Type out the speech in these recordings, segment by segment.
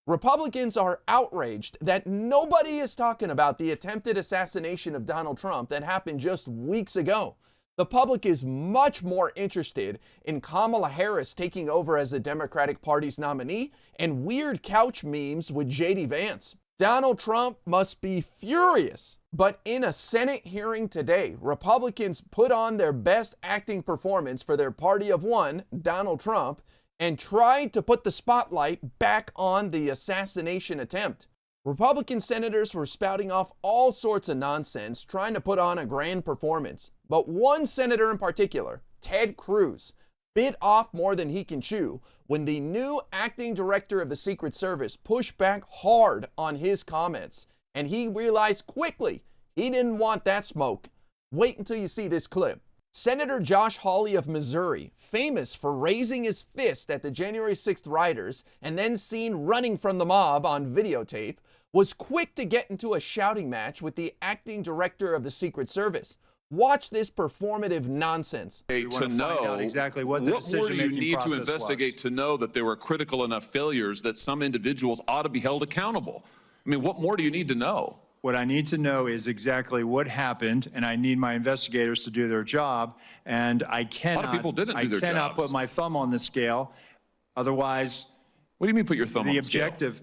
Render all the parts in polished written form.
Republicans are outraged that nobody is talking about the attempted assassination of Donald Trump that happened just weeks ago. The public is much more interested in Kamala Harris taking over as the Democratic Party's nominee and weird couch memes with J.D. Vance. Donald Trump must be furious. But in a Senate hearing today, Republicans put on their best acting performance for their party of one, Donald Trump, and tried to put the spotlight back on the assassination attempt. Republican senators were spouting off all sorts of nonsense, trying to put on a grand performance. But one senator in particular, Ted Cruz, bit off more than he can chew when the new acting director of the Secret Service pushed back hard on his comments. And he realized quickly he didn't want that smoke. Wait until you see this clip. Senator Josh Hawley of Missouri, famous for raising his fist at the January 6th rioters and then seen running from the mob on videotape, was quick to get into a shouting match with the acting director of the Secret Service. Watch this performative nonsense. To know exactly what more do you need to investigate to know that there were critical enough failures that some individuals ought to be held accountable? I mean, what more do you need to know? What I need to know is exactly what happened, and I need my investigators to do their job. And I cannot. A lot of people didn't do their jobs. I cannot put my thumb on the scale. Otherwise, what do you mean put your thumb on the scale?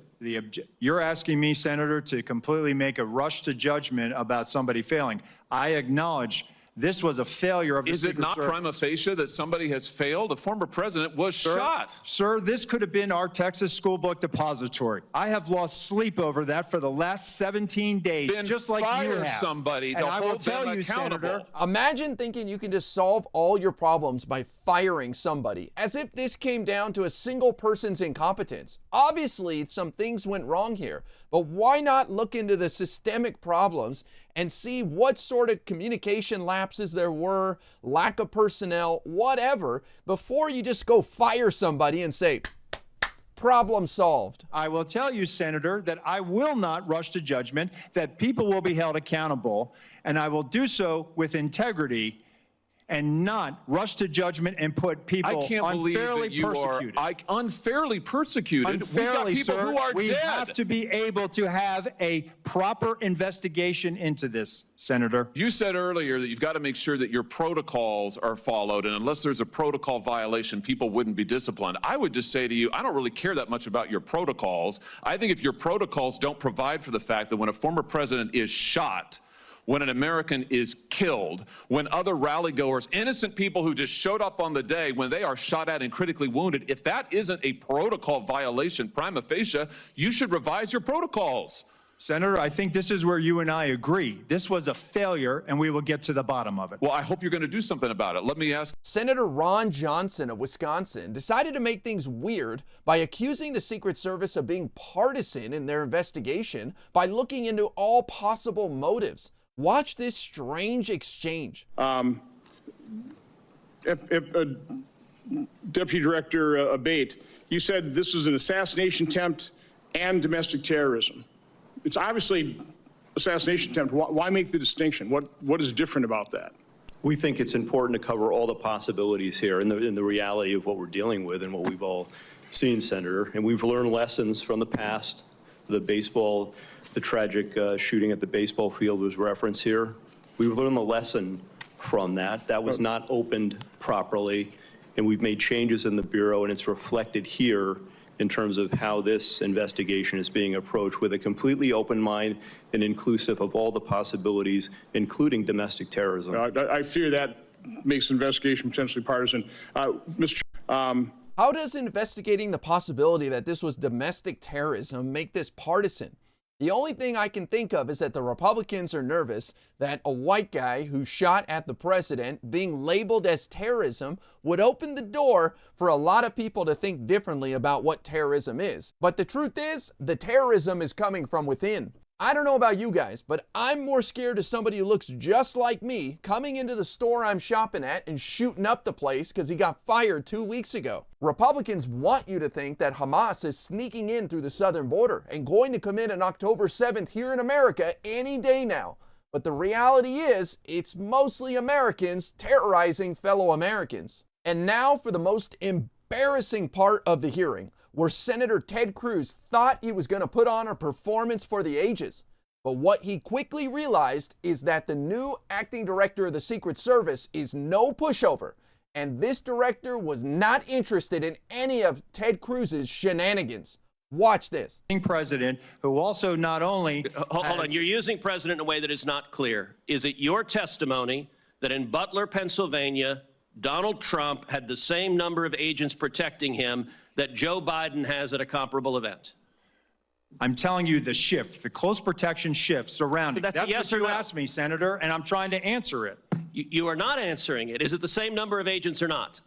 You're asking me, Senator, to completely make a rush to judgment about somebody failing. I acknowledge this was a failure of the Secret Service. Is it not prima facie that somebody has failed? A former president was shot. Sir, this could have been our Texas school book depository. I have lost sleep over that for the last 17 days, just like you have. Somebody to and I will hold tell them you, accountable. Senator, Imagine thinking you can just solve all your problems by firing somebody, as if this came down to a single person's incompetence. Obviously, some things went wrong here, but why not look into the systemic problems and see what sort of communication lapses there were, lack of personnel, whatever, before you just go fire somebody and say, problem solved. I will tell you, Senator, that I will not rush to judgment, that people will be held accountable, and I will do so with integrity and not rush to judgment and put people unfairly persecuted. Unfairly persecuted? Unfairly, We've got people who are we dead. have to be able to have a proper investigation into this, Senator. You said earlier that you've got to make sure that your protocols are followed, and unless there's a protocol violation, people wouldn't be disciplined. I would just say to you, I don't really care that much about your protocols. I think if your protocols don't provide for the fact that when a former president is shot, when an American is killed, when other rally-goers, innocent people who just showed up on the day, when they are shot at and critically wounded, if that isn't a protocol violation prima facie, you should revise your protocols. Senator, I think this is where you and I agree. This was a failure, and we will get to the bottom of it. Well, I hope you're going to do something about it. Let me ask. Senator Ron Johnson of Wisconsin decided to make things weird by accusing the Secret Service of being partisan in their investigation by looking into all possible motives. Watch this strange exchange. Deputy Director Abate, you said this was an assassination attempt and domestic terrorism. It's obviously assassination attempt. Why make the distinction? What is different about that? We think it's important to cover all the possibilities here in the reality of what we're dealing with and what we've all seen, Senator. And we've learned lessons from the past. The tragic shooting at the baseball field was referenced here. We've learned the lesson from that. That was not opened properly, and we've made changes in the Bureau, and it's reflected here in terms of how this investigation is being approached with a completely open mind and inclusive of all the possibilities, including domestic terrorism. I fear that makes the investigation potentially partisan. Mr. How does investigating the possibility that this was domestic terrorism make this partisan? The only thing I can think of is that the Republicans are nervous that a white guy who shot at the president being labeled as terrorism would open the door for a lot of people to think differently about what terrorism is. But the truth is, the terrorism is coming from within. I don't know about you guys, but I'm more scared of somebody who looks just like me coming into the store I'm shopping at and shooting up the place because he got fired 2 weeks ago. Republicans want you to think that Hamas is sneaking in through the southern border and going to come in on October 7th here in America any day now. But the reality is, it's mostly Americans terrorizing fellow Americans. And now for the most embarrassing part of the hearing. where Senator Ted Cruz thought he was going to put on a performance for the ages. But what he quickly realized is that the new acting director of the Secret Service is no pushover, and this director was not interested in any of Ted Cruz's shenanigans. Watch this. President, who also not only Hold on, you're using president in a way that is not clear. Is it your testimony that in Butler, Pennsylvania, Donald Trump had the same number of agents protecting him that Joe Biden has at a comparable event? I'm telling you the shift, the close protection shift surrounding. That's a yes what or you no. asked me, Senator, and I'm trying to answer it. You are not answering it. Is it the same number of agents or not?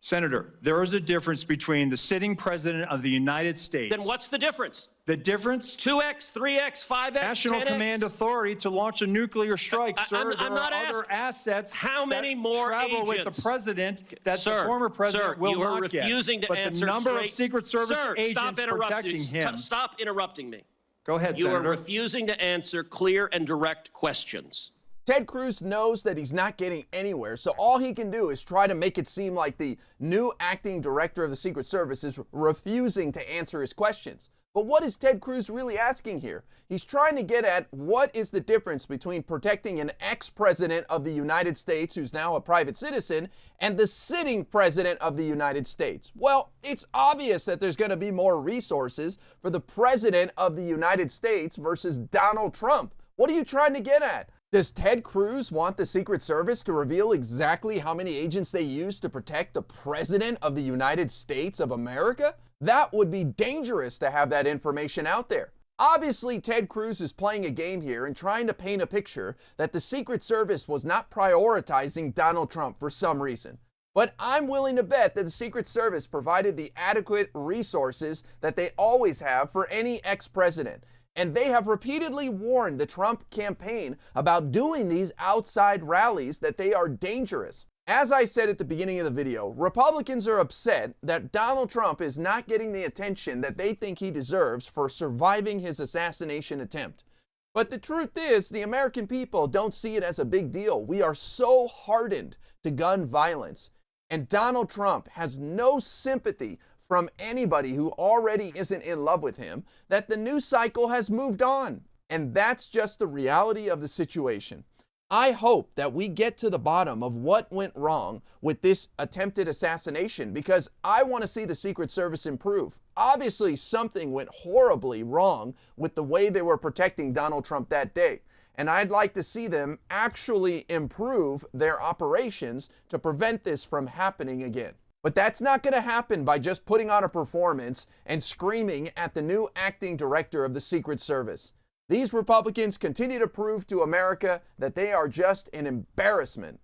Senator, there is a difference between the sitting president of the United States. Then what's the difference? The difference? 2x, 3x, 5x, National 10x? Command Authority to launch a nuclear strike, sir. I'm There not are other asking. assets How many more travel with agents? the president that Sir, the former president sir, will you are not get. refusing to but answer the number straight. of Secret Service Sir, agents stop protecting him. Stop interrupting me. Go ahead, You are Senator. refusing to answer clear and direct questions. Ted Cruz knows that he's not getting anywhere, so all he can do is try to make it seem like the new acting director of the Secret Service is refusing to answer his questions. But what is Ted Cruz really asking here? He's trying to get at what is the difference between protecting an ex-president of the United States who's now a private citizen and the sitting president of the United States. Well, it's obvious that there's going to be more resources for the president of the United States versus Donald Trump. What are you trying to get at? Does Ted Cruz want the Secret Service to reveal exactly how many agents they use to protect the President of the United States of America? That would be dangerous to have that information out there. Obviously, Ted Cruz is playing a game here and trying to paint a picture that the Secret Service was not prioritizing Donald Trump for some reason. But I'm willing to bet that the Secret Service provided the adequate resources that they always have for any ex-president. And they have repeatedly warned the Trump campaign about doing these outside rallies, that they are dangerous. As I said at the beginning of the video, Republicans are upset that Donald Trump is not getting the attention that they think he deserves for surviving his assassination attempt. But the truth is, the American people don't see it as a big deal. We are so hardened to gun violence. And Donald Trump has no sympathy from anybody who already isn't in love with him, that the news cycle has moved on. And that's just the reality of the situation. I hope that we get to the bottom of what went wrong with this attempted assassination, because I want to see the Secret Service improve. Obviously, something went horribly wrong with the way they were protecting Donald Trump that day. And I'd like to see them actually improve their operations to prevent this from happening again. But that's not going to happen by just putting on a performance and screaming at the new acting director of the Secret Service. These Republicans continue to prove to America that they are just an embarrassment.